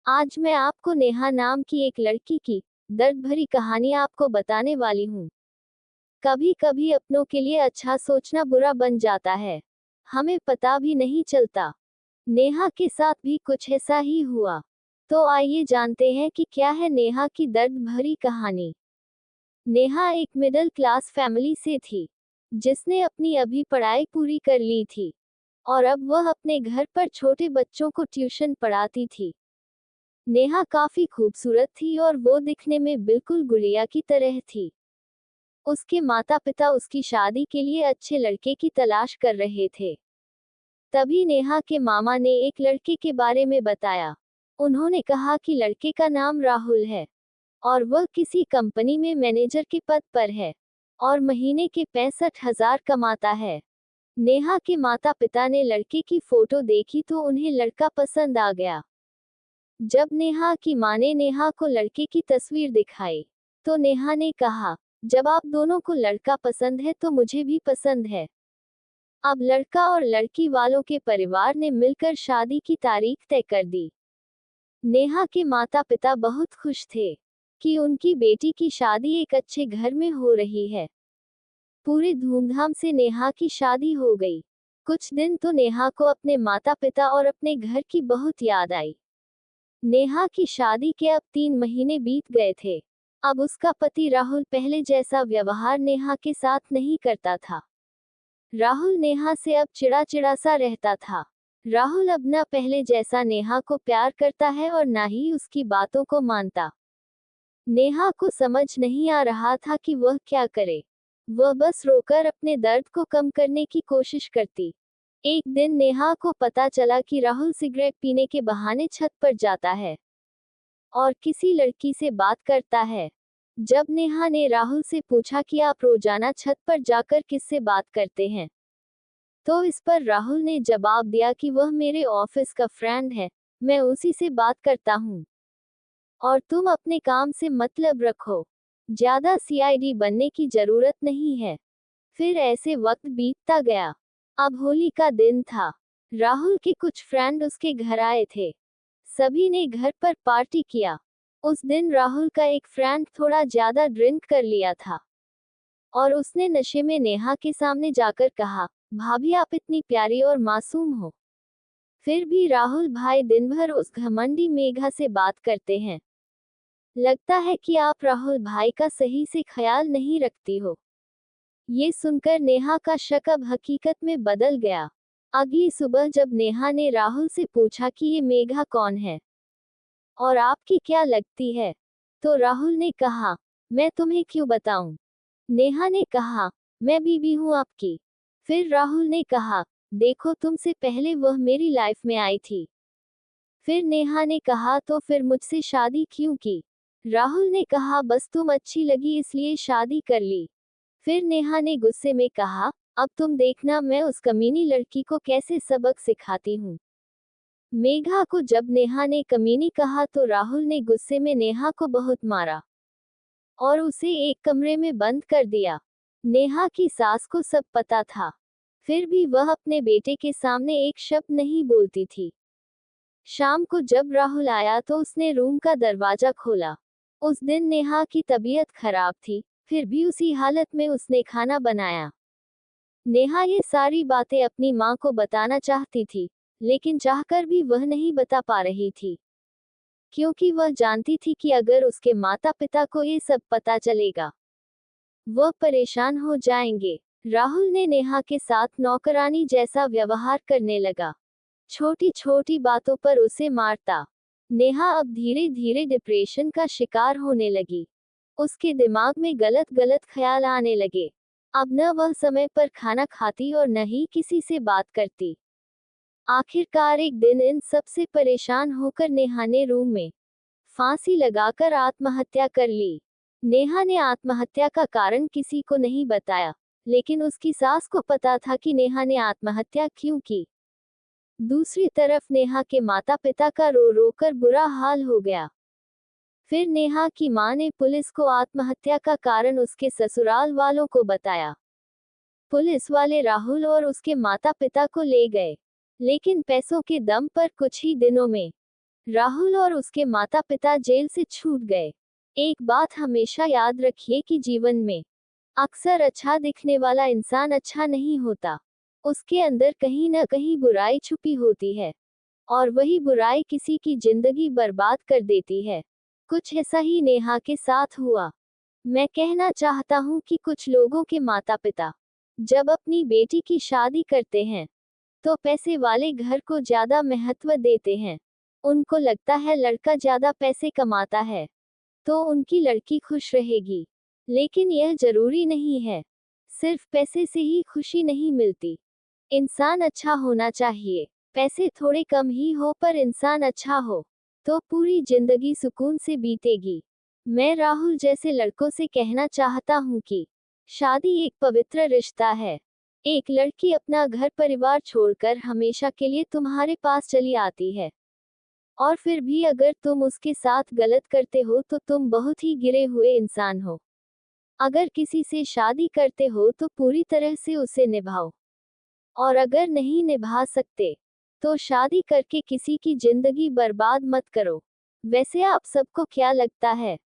आज मैं आपको नेहा नाम की एक लड़की की दर्द भरी कहानी आपको बताने वाली हूँ। कभी कभी अपनों के लिए अच्छा सोचना बुरा बन जाता है, हमें पता भी नहीं चलता। नेहा के साथ भी कुछ ऐसा ही हुआ। तो आइए जानते हैं कि क्या है नेहा की दर्द भरी कहानी। नेहा एक मिडिल क्लास फैमिली से थी, जिसने अपनी अभी पढ़ाई पूरी कर ली थी और अब वह अपने घर पर छोटे बच्चों को ट्यूशन पढ़ाती थी। नेहा काफी खूबसूरत थी और वो दिखने में बिल्कुल गुड़िया की तरह थी। उसके माता पिता उसकी शादी के लिए अच्छे लड़के की तलाश कर रहे थे। तभी नेहा के मामा ने एक लड़के के बारे में बताया। उन्होंने कहा कि लड़के का नाम राहुल है और वह किसी कंपनी में मैनेजर के पद पर है और महीने के 65,000 कमाता है। नेहा के माता पिता ने लड़के की फोटो देखी तो उन्हें लड़का पसंद आ गया। जब नेहा की मां ने नेहा को लड़के की तस्वीर दिखाई, तो नेहा ने कहा, जब आप दोनों को लड़का पसंद है तो मुझे भी पसंद है। अब लड़का और लड़की वालों के परिवार ने मिलकर शादी की तारीख तय कर दी। नेहा के माता पिता बहुत खुश थे कि उनकी बेटी की शादी एक अच्छे घर में हो रही है। पूरे धूमधाम से नेहा की शादी हो गई। कुछ दिन तो नेहा को अपने माता पिता और अपने घर की बहुत याद आई। नेहा की शादी के अब 3 महीने बीत गए थे। अब उसका पति राहुल पहले जैसा व्यवहार नेहा के साथ नहीं करता था। राहुल नेहा से अब चिड़ा चिड़ा सा रहता था। राहुल अब न पहले जैसा नेहा को प्यार करता है और ना ही उसकी बातों को मानता। नेहा को समझ नहीं आ रहा था कि वह क्या करे। वह बस रोकर अपने दर्द को कम करने की कोशिश करती। एक दिन नेहा को पता चला कि राहुल सिगरेट पीने के बहाने छत पर जाता है और किसी लड़की से बात करता है। जब नेहा ने राहुल से पूछा कि आप रोजाना छत पर जाकर किससे बात करते हैं, तो इस पर राहुल ने जवाब दिया कि वह मेरे ऑफिस का फ्रेंड है, मैं उसी से बात करता हूँ और तुम अपने काम से मतलब रखो। ज्यादा सीआईडी बनने की जरूरत नहीं है। फिर ऐसे वक्त बीतता गया। अब होली का दिन था। राहुल के कुछ फ्रेंड उसके घर आए थे। सभी ने घर पर पार्टी किया। उस दिन राहुल का एक फ्रेंड थोड़ा ज्यादा ड्रिंक कर लिया था और उसने नशे में नेहा के सामने जाकर कहा, भाभी आप इतनी प्यारी और मासूम हो, फिर भी राहुल भाई दिन भर उस घमंडी मेघा से बात करते हैं। लगता है कि आप राहुल भाई का सही से ख्याल नहीं रखती हो। ये सुनकर नेहा का शक अब हकीकत में बदल गया। अगली सुबह जब नेहा ने राहुल से पूछा कि ये मेघा कौन है और आपकी क्या लगती है, तो राहुल ने कहा, मैं तुम्हें क्यों बताऊं। नेहा ने कहा, मैं बीवी हूं आपकी। फिर राहुल ने कहा, देखो तुमसे पहले वह मेरी लाइफ में आई थी। फिर नेहा ने कहा, तो फिर मुझसे शादी क्यों की। राहुल ने कहा, बस तुम अच्छी लगी इसलिए शादी कर ली। फिर नेहा ने गुस्से में कहा, अब तुम देखना मैं उस कमीनी लड़की को कैसे सबक सिखाती हूँ। मेघा को जब नेहा ने कमीनी कहा तो राहुल ने गुस्से में नेहा को बहुत मारा और उसे एक कमरे में बंद कर दिया। नेहा की सास को सब पता था, फिर भी वह अपने बेटे के सामने एक शब्द नहीं बोलती थी। शाम को जब राहुल आया तो उसने रूम का दरवाजा खोला। उस दिन नेहा की तबीयत खराब थी, फिर भी उसी हालत में उसने खाना बनाया। नेहा ये सारी बातें अपनी माँ को बताना चाहती थी, लेकिन चाहकर भी वह नहीं बता पा रही थी, क्योंकि वह जानती थी कि अगर उसके माता पिता को ये सब पता चलेगा, वह परेशान हो जाएंगे। राहुल ने नेहा के साथ नौकरानी जैसा व्यवहार करने लगा। छोटी छोटी बातों पर उसे मारता। नेहा अब धीरे धीरे डिप्रेशन का शिकार होने लगी। उसके दिमाग में गलत गलत ख्याल आने लगे। अब न वह समय पर खाना खाती और न ही किसी से बात करती। आखिरकार एक दिन इन सब से परेशान होकर नेहा ने रूम में फांसी लगाकर आत्महत्या कर ली। नेहा ने आत्महत्या का कारण किसी को नहीं बताया, लेकिन उसकी सास को पता था कि नेहा ने आत्महत्या क्यों की। दूसरी तरफ नेहा के माता पिता का रो रो कर बुरा हाल हो गया। फिर नेहा की मां ने पुलिस को आत्महत्या का कारण उसके ससुराल वालों को बताया। पुलिस वाले राहुल और उसके माता पिता को ले गए, लेकिन पैसों के दम पर कुछ ही दिनों में राहुल और उसके माता पिता जेल से छूट गए। एक बात हमेशा याद रखिए कि जीवन में अक्सर अच्छा दिखने वाला इंसान अच्छा नहीं होता। उसके अंदर कहीं न कहीं बुराई छुपी होती है, और वही बुराई किसी की जिंदगी बर्बाद कर देती है। कुछ ऐसा ही नेहा के साथ हुआ। मैं कहना चाहता हूँ कि कुछ लोगों के माता पिता जब अपनी बेटी की शादी करते हैं तो पैसे वाले घर को ज्यादा महत्व देते हैं। उनको लगता है लड़का ज्यादा पैसे कमाता है तो उनकी लड़की खुश रहेगी। लेकिन यह जरूरी नहीं है। सिर्फ पैसे से ही खुशी नहीं मिलती। इंसान अच्छा होना चाहिए। पैसे थोड़े कम ही हो पर इंसान अच्छा हो तो पूरी जिंदगी सुकून से बीतेगी। मैं राहुल जैसे लड़कों से कहना चाहता हूँ कि शादी एक पवित्र रिश्ता है। एक लड़की अपना घर परिवार छोड़कर हमेशा के लिए तुम्हारे पास चली आती है, और फिर भी अगर तुम उसके साथ गलत करते हो तो तुम बहुत ही गिरे हुए इंसान हो। अगर किसी से शादी करते हो तो पूरी तरह से उसे निभाओ, और अगर नहीं निभा सकते तो शादी करके किसी की जिंदगी बर्बाद मत करो। वैसे आप सबको क्या लगता है?